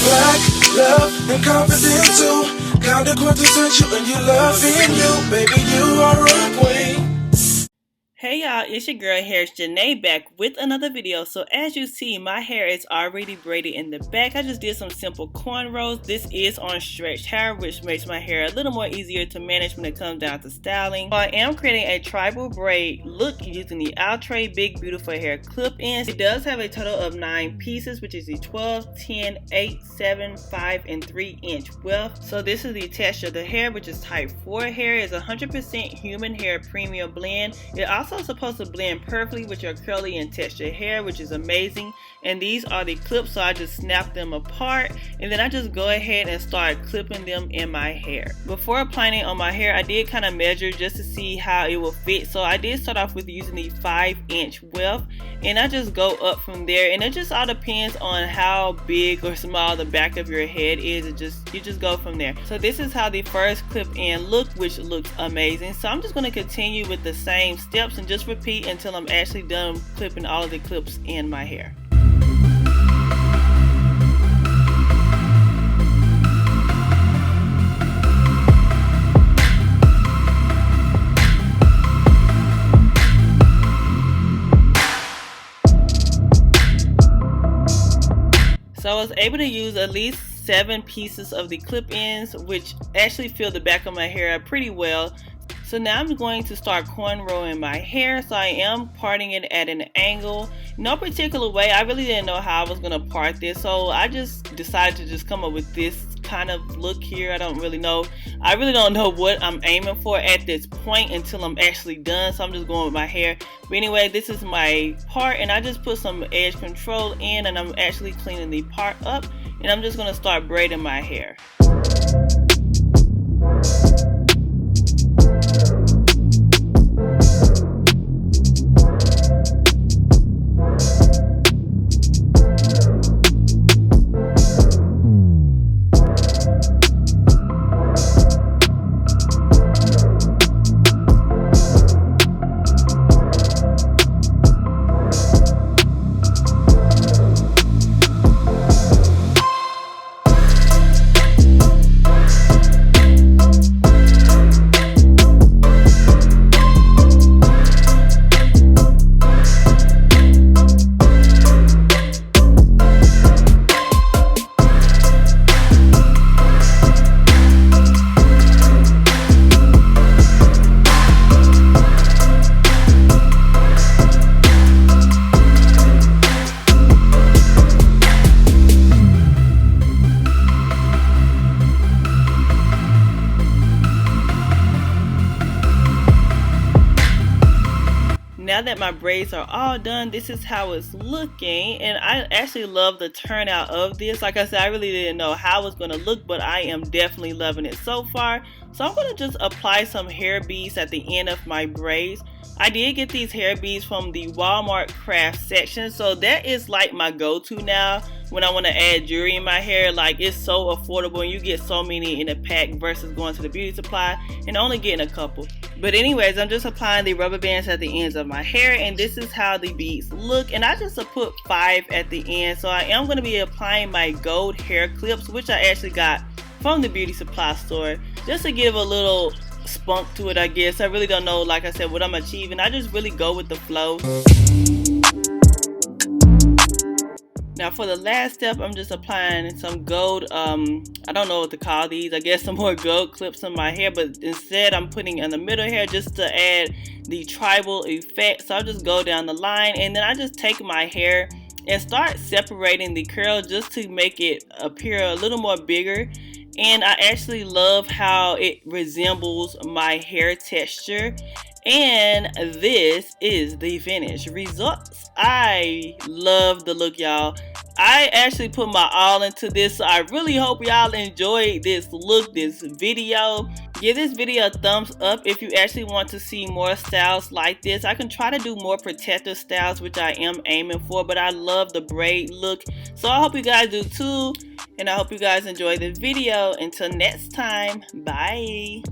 black, love, and confidence too. Kinda quintessential and you loving you. Baby, you are a queen. Hey y'all, it's your girl hair, Janae, back with another video. So as you see, my hair is already braided in the back. I just did some simple cornrows. This is on stretched hair, which makes my hair a little more easier to manage when it comes down to styling. So I am creating a tribal braid look using the outre big beautiful hair clip-ins. It does have a total of 9 pieces, which is the 12, 10, 8, 7, 5, and 3 inch width. So this is the texture of the hair, which is type 4 hair. It's 100% human hair premium blend. It also supposed to blend perfectly with your curly and textured hair, which is amazing. And these are the clips, so I just snap them apart and then I just go ahead and start clipping them in my hair. Before applying it on my hair, I did kind of measure just to see how it will fit. So I did start off with using the 5 inch width and I just go up from there, and it just all depends on how big or small the back of your head is. You just go from there. So this is how the first clip in look, which looks amazing. So I'm just going to continue with the same steps and just repeat until I'm actually done clipping all of the clips in my hair. So I was able to use at least 7 pieces of the clip ends, which actually fill the back of my hair pretty well. So now I'm going to start cornrowing my hair. So I am parting it at an angle. No particular way. I really didn't know how I was going to part this. So I just decided to just come up with this kind of look here. I really don't know what I'm aiming for at this point until I'm actually done. So I'm just going with my hair. But anyway, this is my part, and I just put some edge control in, and I'm actually cleaning the part up, and I'm just going to start braiding my hair. Now that my braids are all done, this is how it's looking, and I actually love the turnout of this. Like I said, I really didn't know how it was going to look, but I am definitely loving it so far. So I'm going to just apply some hair beads at the end of my braids. I did get these hair beads from the Walmart craft section, so that is like my go-to now when I want to add jewelry in my hair. Like, it's so affordable and you get so many in a pack versus going to the beauty supply and only getting a couple. But anyways, I'm just applying the rubber bands at the ends of my hair, and this is how the beads look. And I just put 5 at the end. So I am going to be applying my gold hair clips, which I actually got from the beauty supply store, just to give a little spunk to it, I guess. I really don't know, like I said, what I'm achieving. I just really go with the flow. Now for the last step, I'm just applying some gold, I don't know what to call these, I guess some more gold clips in my hair, but instead I'm putting in the middle here just to add the tribal effect. So I'll just go down the line, and then I just take my hair and start separating the curl just to make it appear a little more bigger. And I actually love how it resembles my hair texture. And this is the finished results. I love the look, y'all. I actually put my all into this, so I really hope y'all enjoyed this look, this video. Give this video a thumbs up if you actually want to see more styles like this. I can try to do more protective styles, which I am aiming for, but I love the braid look. So I hope you guys do too, and I hope you guys enjoy the video. Until next time, bye.